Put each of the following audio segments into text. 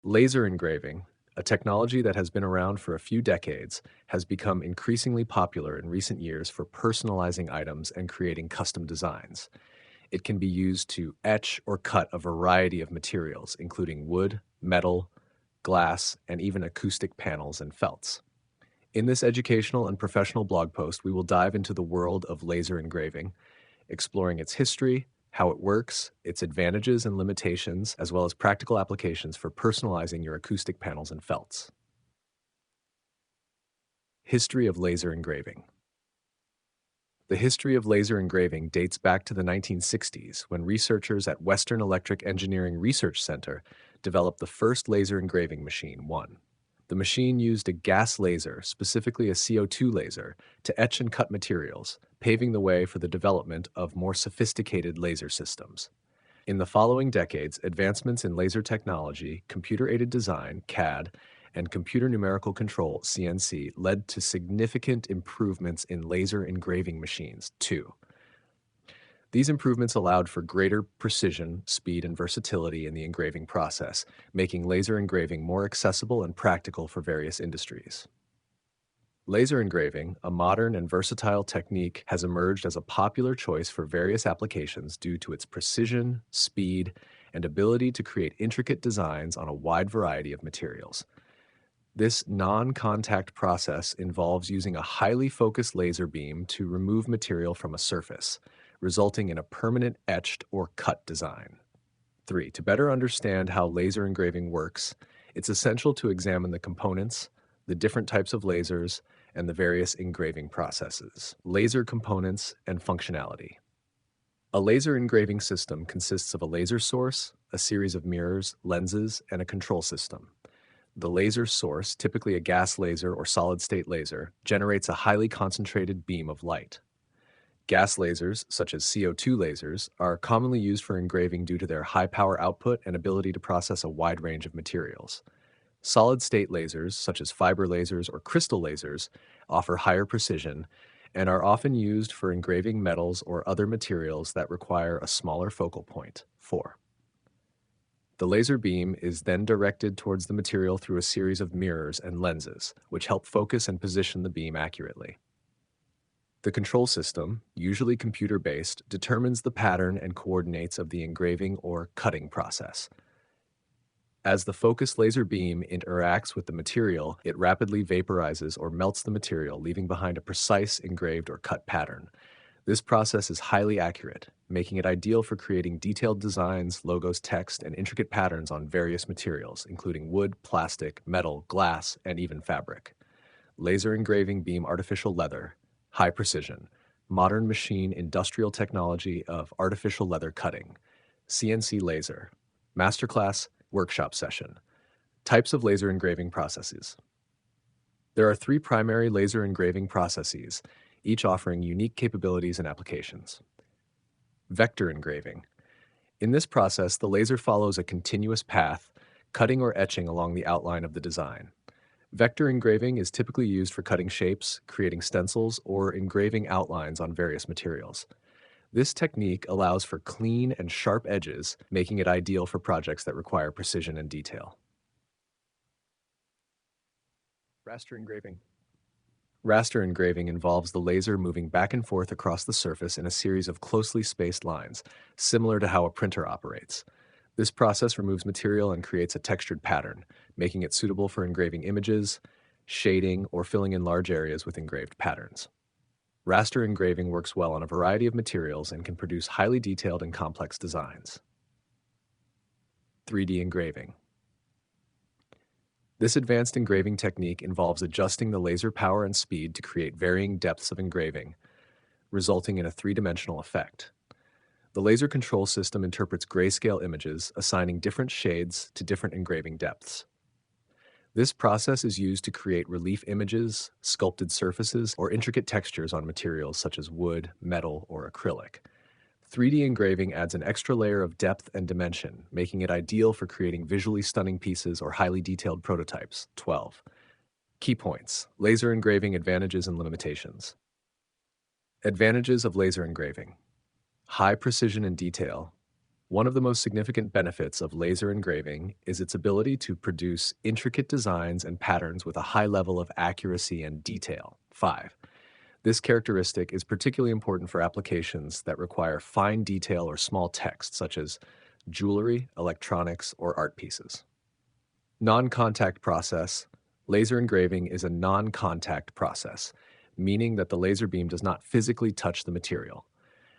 Laser engraving, a technology that has been around for a few decades, has become increasingly popular in recent years for personalizing items and creating custom designs. It can be used to etch or cut a variety of materials, including wood, metal, glass, and even acoustic panels and felts. In this educational and professional blog post, we will dive into the world of laser engraving, exploring its history, how it works, its advantages and limitations, as well as practical applications for personalizing your acoustic panels and felts. History of laser engraving. The history of laser engraving dates back to the 1960s when researchers at Western Electric Engineering Research Center developed the first laser engraving machine, one. The machine used a gas laser, specifically a CO2 laser, to etch and cut materials, paving the way for the development of more sophisticated laser systems. In the following decades, advancements in laser technology, computer-aided design, CAD, and computer numerical control, CNC, led to significant improvements in laser engraving machines, too. These improvements allowed for greater precision, speed, and versatility in the engraving process, making laser engraving more accessible and practical for various industries. Laser engraving, a modern and versatile technique, has emerged as a popular choice for various applications due to its precision, speed, and ability to create intricate designs on a wide variety of materials. This non-contact process involves using a highly focused laser beam to remove material from a surface, resulting in a permanent etched or cut design. 3. To better understand how laser engraving works, it's essential to examine the components, the different types of lasers, and the various engraving processes. Laser components and functionality. A laser engraving system consists of a laser source, a series of mirrors, lenses, and a control system. The laser source, typically a gas laser or solid-state laser, generates a highly concentrated beam of light. Gas lasers, such as CO2 lasers, are commonly used for engraving due to their high power output and ability to process a wide range of materials. Solid-state lasers, such as fiber lasers or crystal lasers, offer higher precision and are often used for engraving metals or other materials that require a smaller focal point. 4. The laser beam is then directed towards the material through a series of mirrors and lenses, which help focus and position the beam accurately. The control system, usually computer-based, determines the pattern and coordinates of the engraving or cutting process. As the focused laser beam interacts with the material, it rapidly vaporizes or melts the material, leaving behind a precise engraved or cut pattern. This process is highly accurate, making it ideal for creating detailed designs, logos, text, and intricate patterns on various materials, including wood, plastic, metal, glass, and even fabric. Laser engraving beam artificial leather, high precision, modern machine industrial technology of artificial leather cutting, CNC laser, masterclass, workshop session. Types of laser engraving processes. There are 3 primary laser engraving processes, each offering unique capabilities and applications. Vector engraving. In this process, the laser follows a continuous path, cutting or etching along the outline of the design. Vector engraving is typically used for cutting shapes, creating stencils, or engraving outlines on various materials. This technique allows for clean and sharp edges, making it ideal for projects that require precision and detail. Raster engraving. Raster engraving involves the laser moving back and forth across the surface in a series of closely spaced lines, similar to how a printer operates. This process removes material and creates a textured pattern, making it suitable for engraving images, shading, or filling in large areas with engraved patterns. Raster engraving works well on a variety of materials and can produce highly detailed and complex designs. 3D engraving. This advanced engraving technique involves adjusting the laser power and speed to create varying depths of engraving, resulting in a three-dimensional effect. The laser control system interprets grayscale images, assigning different shades to different engraving depths. This process is used to create relief images, sculpted surfaces, or intricate textures on materials such as wood, metal, or acrylic. 3D engraving adds an extra layer of depth and dimension, making it ideal for creating visually stunning pieces or highly detailed prototypes. 12. Key points: laser engraving advantages and limitations. Advantages of laser engraving: high precision and detail, One of the most significant benefits of laser engraving is its ability to produce intricate designs and patterns with a high level of accuracy and detail. 5. This characteristic is particularly important for applications that require fine detail or small text, such as jewelry, electronics, or art pieces. Non-contact process. Laser engraving is a non-contact process, meaning that the laser beam does not physically touch the material.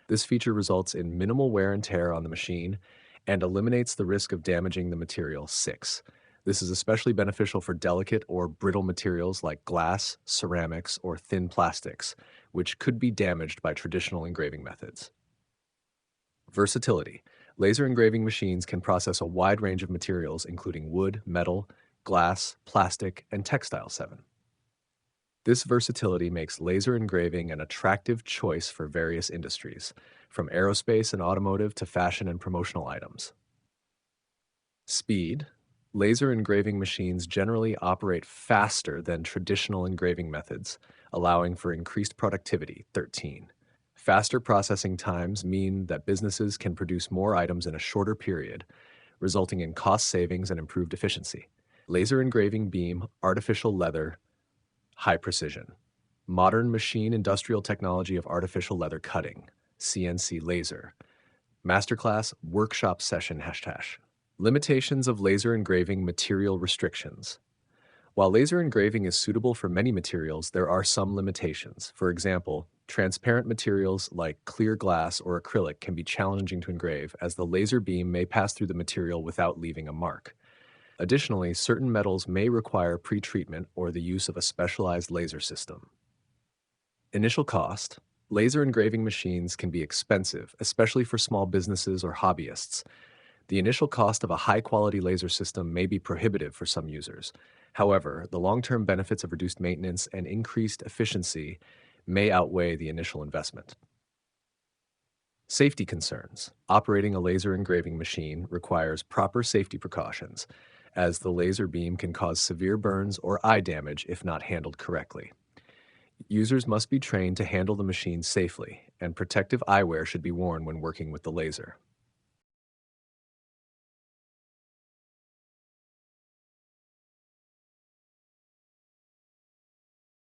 This feature results in minimal wear and tear on the machine and eliminates the risk of damaging the material. 6. This is especially beneficial for delicate or brittle materials like glass, ceramics, or thin plastics, which could be damaged by traditional engraving methods. Versatility. Laser engraving machines can process a wide range of materials, including wood, metal, glass, plastic, and textile. 7. This versatility makes laser engraving an attractive choice for various industries, from aerospace and automotive to fashion and promotional items. Speed. Laser engraving machines generally operate faster than traditional engraving methods, allowing for increased productivity. 13. Faster processing times mean that businesses can produce more items in a shorter period, resulting in cost savings and improved efficiency. Laser engraving beam, artificial leather, high precision. Modern machine industrial technology of artificial leather cutting, CNC laser. Masterclass workshop session #. Limitations of laser engraving material restrictions. While laser engraving is suitable for many materials, there are some limitations. For example, transparent materials like clear glass or acrylic can be challenging to engrave, as the laser beam may pass through the material without leaving a mark. Additionally, certain metals may require pre-treatment or the use of a specialized laser system. Initial cost. Laser engraving machines can be expensive, especially for small businesses or hobbyists. The initial cost of a high-quality laser system may be prohibitive for some users. However, the long-term benefits of reduced maintenance and increased efficiency may outweigh the initial investment. Safety concerns. Operating a laser engraving machine requires proper safety precautions, as the laser beam can cause severe burns or eye damage if not handled correctly. Users must be trained to handle the machine safely, and protective eyewear should be worn when working with the laser.